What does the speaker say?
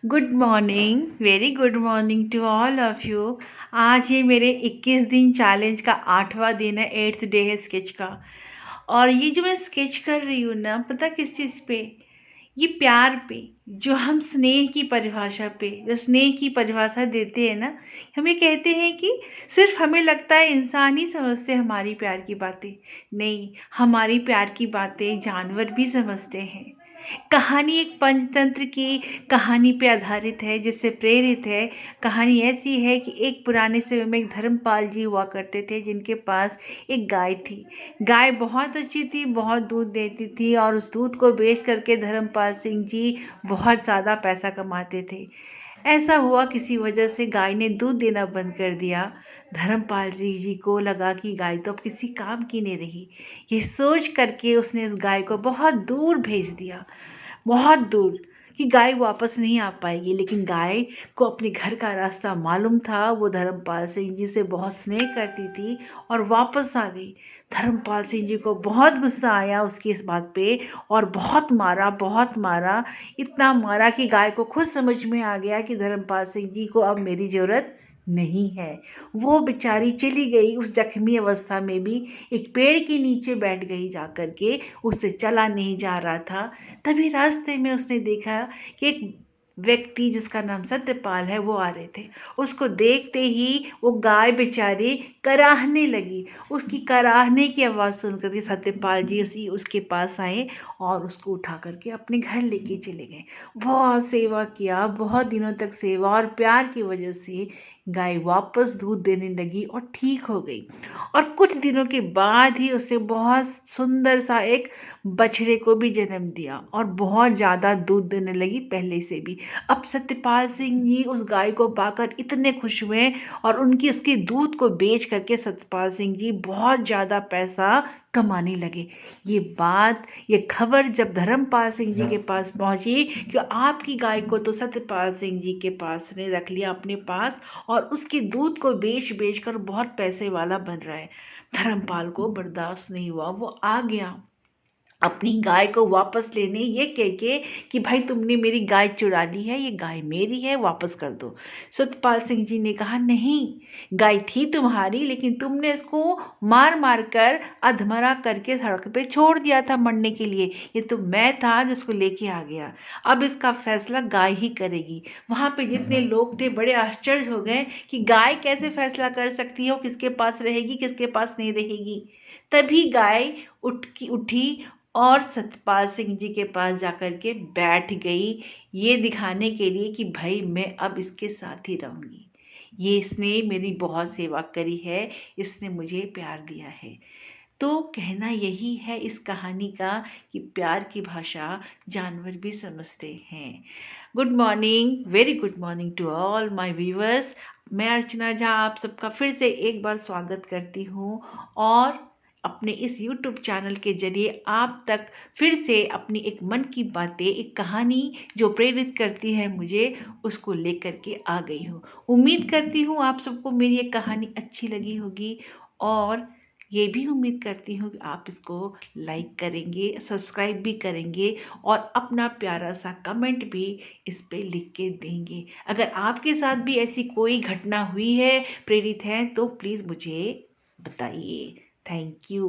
Good morning, very good morning to all of you. आज ये मेरे 21 दिन चैलेंज का 8वां दिन है, 8th डे है स्केच का। और ये जो मैं स्केच कर रही हूँ ना, पता किस चीज़ पे? ये प्यार पे, जो हम स्नेह की परिभाषा पे, जो स्नेह की परिभाषा देते हैं ना, हम ये कहते हैं कि सिर्फ हमें लगता है इंसान ही समझते हैं हमारी प्यार की बातें। नहीं, हमारी प्यार की बातें जानवर भी समझते हैं। कहानी एक पंचतंत्र की कहानी पे आधारित है, जिससे प्रेरित है। कहानी ऐसी है कि एक पुराने समय में एक धर्मपाल जी हुआ करते थे, जिनके पास एक गाय थी। गाय बहुत अच्छी थी, बहुत दूध देती थी, और उस दूध को बेच करके धर्मपाल सिंह जी बहुत ज़्यादा पैसा कमाते थे। ऐसा हुआ, किसी वजह से गाय ने दूध देना बंद कर दिया। धर्मपाल सिंह जी को लगा कि गाय तो अब किसी काम की नहीं रही। ये सोच करके उसने उस गाय को बहुत दूर भेज दिया, बहुत दूर, कि गाय वापस नहीं आ पाएगी। लेकिन गाय को अपने घर का रास्ता मालूम था। वो धर्मपाल सिंह जी से बहुत स्नेह करती थी और वापस आ गई। धर्मपाल सिंह जी को बहुत गुस्सा आया उसकी इस बात पे, और बहुत मारा, बहुत मारा। इतना मारा कि गाय को खुद समझ में आ गया कि धर्मपाल सिंह जी को अब मेरी ज़रूरत नहीं है। वो बेचारी चली गई उस जख्मी अवस्था में भी, एक पेड़ के नीचे बैठ गई जा कर के। उससे चला नहीं जा रहा था। तभी रास्ते में उसने देखा कि एक व्यक्ति जिसका नाम सत्यपाल है वो आ रहे थे। उसको देखते ही वो गाय बेचारी कराहने लगी। उसकी कराहने की आवाज़ सुन करके सत्यपाल जी उसके पास आए और उसको उठा करके अपने घर लेके चले गए। बहुत सेवा किया, बहुत दिनों तक सेवा और प्यार की वजह से गाय वापस दूध देने लगी और ठीक हो गई। और कुछ दिनों के बाद ही उसने बहुत सुंदर सा एक बछड़े को भी जन्म दिया, और बहुत ज़्यादा दूध देने लगी पहले से भी। अब सत्यपाल सिंह जी उस गाय को पाकर इतने खुश हुए, और उसके दूध को बेच करके सत्यपाल सिंह जी बहुत ज़्यादा पैसा कमाने लगे। ये खबर जब धर्मपाल सिंह जी के पास पहुंची कि आपकी गाय को तो सत्यपाल सिंह जी के पास ने रख लिया अपने पास, और उसके दूध को बेच बेच कर बहुत पैसे वाला बन रहा है। धर्मपाल को बर्दाश्त नहीं हुआ, वो आ गया अपनी गाय को वापस लेने, ये कह के कि भाई तुमने मेरी गाय चुरा ली है, ये गाय मेरी है, वापस कर दो। सतपाल सिंह जी ने कहा, नहीं, गाय थी तुम्हारी, लेकिन तुमने इसको मार मार कर अधमरा करके सड़क पे छोड़ दिया था मरने के लिए। ये तो मैं था जिसको लेके आ गया। अब इसका फैसला गाय ही करेगी। वहाँ पे जितने लोग थे बड़े आश्चर्य हो गए कि गाय कैसे फैसला कर सकती है, वो किसके पास रहेगी, किसके पास नहीं रहेगी। तभी गाय उठी और सतपाल सिंह जी के पास जाकर के बैठ गई, ये दिखाने के लिए कि भाई मैं अब इसके साथ ही रहूँगी। ये इसने मेरी बहुत सेवा करी है, इसने मुझे प्यार दिया है। तो कहना यही है इस कहानी का कि प्यार की भाषा जानवर भी समझते हैं। Good morning, very good morning to all my viewers. मैं अर्चना झा आप सबका फिर से एक बार स्वागत करती हूँ, और अपने इस YouTube चैनल के जरिए आप तक फिर से अपनी एक मन की बातें, एक कहानी जो प्रेरित करती है मुझे, उसको लेकर के आ गई हूँ। उम्मीद करती हूँ आप सबको मेरी ये कहानी अच्छी लगी होगी, और ये भी उम्मीद करती हूँ कि आप इसको लाइक करेंगे, सब्सक्राइब भी करेंगे, और अपना प्यारा सा कमेंट भी इस पे लिख के देंगे। अगर आपके साथ भी ऐसी कोई घटना हुई है, प्रेरित है, तो प्लीज़ मुझे बताइए। Thank you.